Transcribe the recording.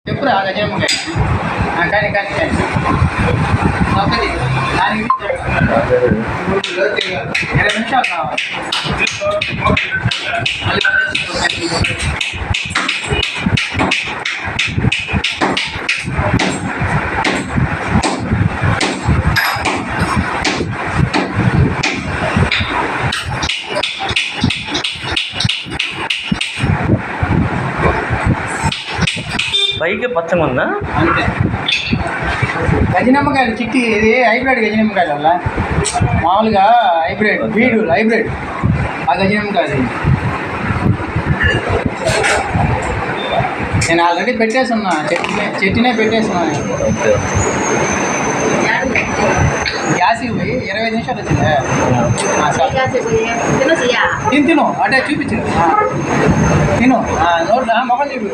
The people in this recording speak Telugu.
చెప్పురా గజమ్మకాయ కానీ కానీ కానీ ఒకటి దానికి 20 నిమిషాలు కావాలి. పైకి పచ్చగా ఉందా? అంతే. గజనిమ్మకాయలు చిట్టి ఇది హైబ్రిడ్ గజనిమ్మకాయలు వల్ల మామూలుగా హైబ్రిడ్ బీడు హైబ్రిడ్ ఆ గజనిమ్మకాయలు నేను ఆల్రెడీ పెట్టేస్తున్నా చెట్టునే పెట్టేస్తున్నాను. గ్యాస్కి పోయి 20 నిమిషాలు వచ్చింది. తిను అంటే చూపించు తిను నోట్ మొక్కలు చూపి.